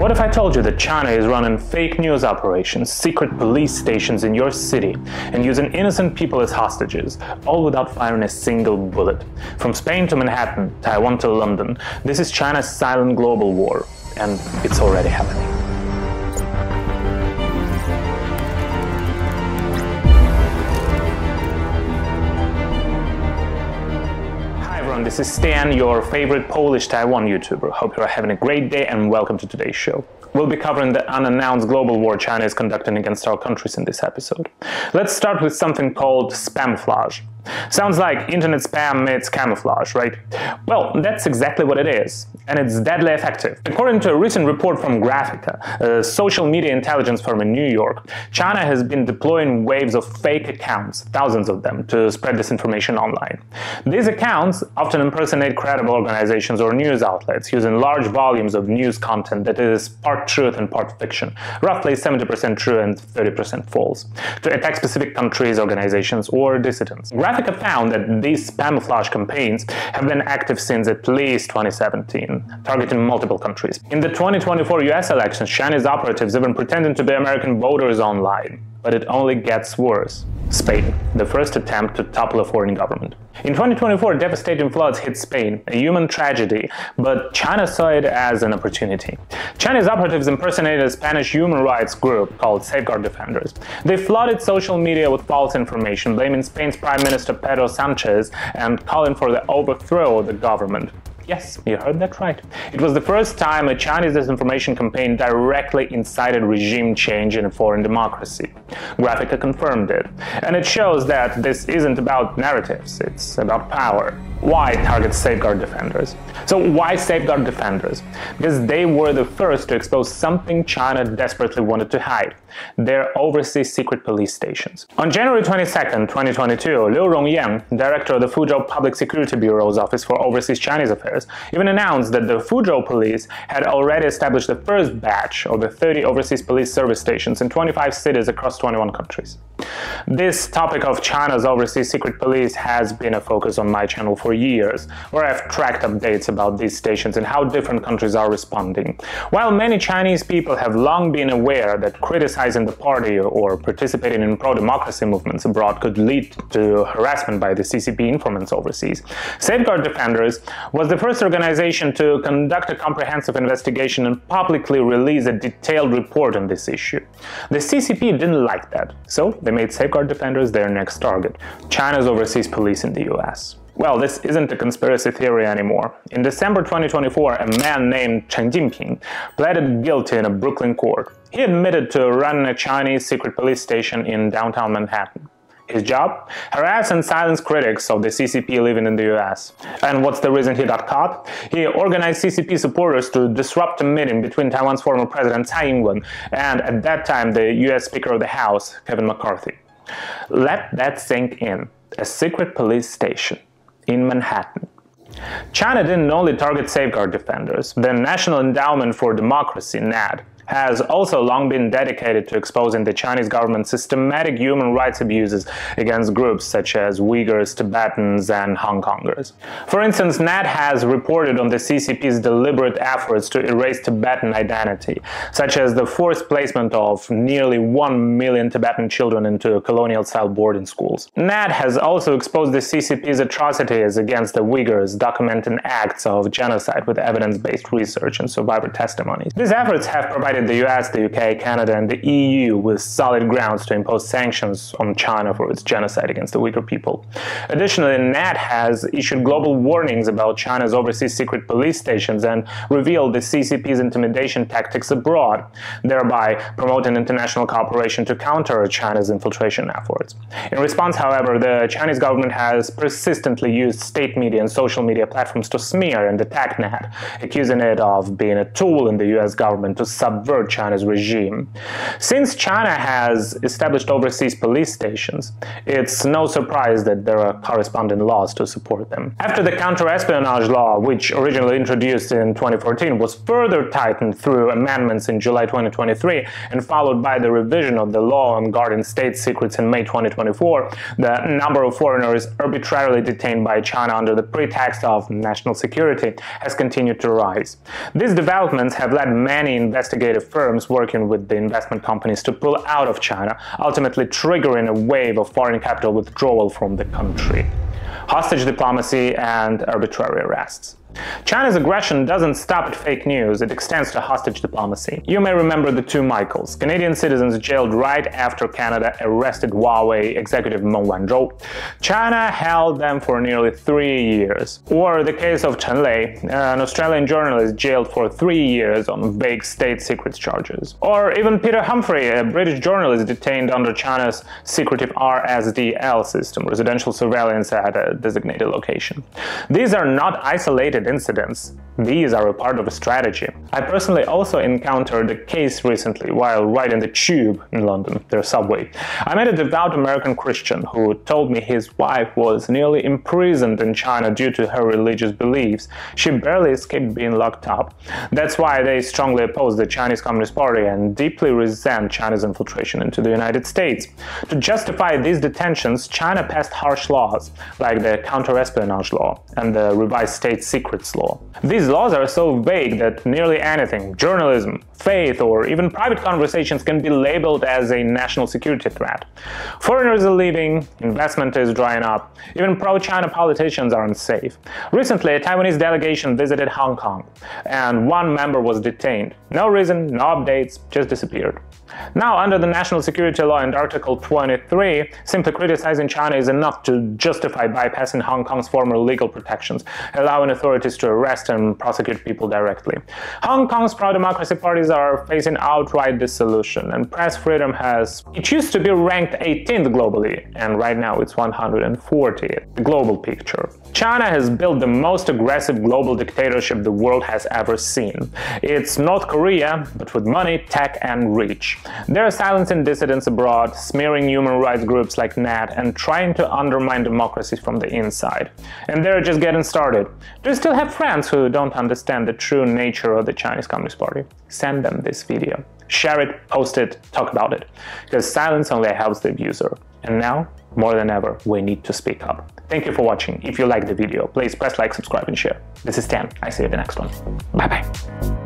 What if I told you that China is running fake news operations, secret police stations in your city, and using innocent people as hostages, all without firing a single bullet? From Spain to Manhattan, Taiwan to London, this is China's silent global war, and it's already happening. This is Stan, your favorite Polish Taiwan YouTuber. Hope you are having a great day and welcome to today's show. We'll be covering the unannounced global war China is conducting against our countries in this episode. Let's start with something called Spamouflage. Sounds like internet spam meets camouflage, right? Well, that's exactly what it is, and it's deadly effective. According to a recent report from Graphika, a social media intelligence firm in New York, China has been deploying waves of fake accounts, thousands of them, to spread disinformation online. These accounts often impersonate credible organizations or news outlets, using large volumes of news content that is part truth and part fiction, roughly 70% true and 30% false, to attack specific countries, organizations, or dissidents. Graphika found that these Spamouflage campaigns have been active since at least 2017, targeting multiple countries. In the 2024 US elections, Chinese operatives even pretended to be American voters online. But it only gets worse. Spain, the first attempt to topple a foreign government. In 2024, devastating floods hit Spain, a human tragedy, but China saw it as an opportunity. Chinese operatives impersonated a Spanish human rights group called Safeguard Defenders. They flooded social media with false information, blaming Spain's Prime Minister Pedro Sanchez and calling for the overthrow of the government. Yes, you heard that right. It was the first time a Chinese disinformation campaign directly incited regime change in a foreign democracy. Graphika confirmed it. And it shows that this isn't about narratives, it's about power. Why target Safeguard Defenders? So why Safeguard Defenders? Because they were the first to expose something China desperately wanted to hide: their overseas secret police stations. On January 22nd, 2022, Liu Rongyang, director of the Fuzhou Public Security Bureau's Office for Overseas Chinese Affairs, even announced that the Fuzhou police had already established the first batch of the 30 overseas police service stations in 25 cities across 21 countries. This topic of China's overseas secret police has been a focus on my channel for years, where I've tracked updates about these stations and how different countries are responding. While many Chinese people have long been aware that criticizing the party or participating in pro-democracy movements abroad could lead to harassment by the CCP informants overseas, Safeguard Defenders was the first organization to conduct a comprehensive investigation and publicly release a detailed report on this issue. The CCP didn't like that, so they made Safeguard Defenders their next target: China's overseas police in the US. Well, this isn't a conspiracy theory anymore. In December 2024, a man named Chen Jinping pleaded guilty in a Brooklyn court. He admitted to running a Chinese secret police station in downtown Manhattan. His job? Harass and silence critics of the CCP living in the US. And what's the reason he got caught? He organized CCP supporters to disrupt a meeting between Taiwan's former president Tsai Ing-wen and, at that time, the US Speaker of the House, Kevin McCarthy. Let that sink in. A secret police station in Manhattan. China didn't only target Safeguard Defenders. The National Endowment for Democracy, NAD, has also long been dedicated to exposing the Chinese government's systematic human rights abuses against groups such as Uyghurs, Tibetans, and Hong Kongers. For instance, NAD has reported on the CCP's deliberate efforts to erase Tibetan identity, such as the forced placement of nearly 1 million Tibetan children into colonial-style boarding schools. NAD has also exposed the CCP's atrocities against the Uyghurs, documenting acts of genocide with evidence-based research and survivor testimonies. These efforts have provided the US, the UK, Canada, and the EU with solid grounds to impose sanctions on China for its genocide against the Uyghur people. Additionally, NAD has issued global warnings about China's overseas secret police stations and revealed the CCP's intimidation tactics abroad, thereby promoting international cooperation to counter China's infiltration efforts. In response, however, the Chinese government has persistently used state media and social media platforms to smear and attack NAD, accusing it of being a tool in the US government to subvert subvert China's regime. Since China has established overseas police stations, it's no surprise that there are corresponding laws to support them. After the counter-espionage law, which originally introduced in 2014, was further tightened through amendments in July 2023 and followed by the revision of the law on guarding state secrets in May 2024, the number of foreigners arbitrarily detained by China under the pretext of national security has continued to rise. These developments have led many investigative firms working with the investment companies to pull out of China, ultimately triggering a wave of foreign capital withdrawal from the country. Hostage diplomacy and arbitrary arrests. China's aggression doesn't stop at fake news, it extends to hostage diplomacy. You may remember the two Michaels, Canadian citizens jailed right after Canada arrested Huawei executive Meng Wanzhou. China held them for nearly 3 years. Or the case of Cheng Lei, an Australian journalist jailed for 3 years on vague state secrets charges. Or even Peter Humphrey, a British journalist detained under China's secretive RSDL system, residential surveillance at a designated location. These are not isolated incidents. These are a part of a strategy. I personally also encountered a case recently while riding the tube in London, their subway. I met a devout American Christian who told me his wife was nearly imprisoned in China due to her religious beliefs. She barely escaped being locked up. That's why they strongly oppose the Chinese Communist Party and deeply resent China's infiltration into the United States. To justify these detentions, China passed harsh laws, like the counter-espionage law and the revised state secrets law. These laws are so vague that nearly anything, journalism, faith, or even private conversations can be labeled as a national security threat. Foreigners are leaving, investment is drying up, even pro-China politicians are unsafe. Recently, a Taiwanese delegation visited Hong Kong, and one member was detained. No reason, no updates, just disappeared. Now, under the national security law and Article 23, simply criticizing China is enough to justify bypassing Hong Kong's former legal protections, allowing authorities to arrest and prosecute people directly. Hong Kong's pro-democracy parties are facing outright dissolution, and press freedom it used to be ranked 18th globally, and right now it's 140th, the global picture. China has built the most aggressive global dictatorship the world has ever seen. It's North Korea, but with money, tech, and reach. They're silencing dissidents abroad, smearing human rights groups like NAT, and trying to undermine democracies from the inside. And they're just getting started. Do you still have friends who don't understand the true nature of the Chinese Communist Party? Send them this video. Share it, post it, talk about it. Because silence only helps the abuser. And now, more than ever, we need to speak up. Thank you for watching. If you liked the video, please press like, subscribe, and share. This is Stan. I see you in the next one. Bye-bye.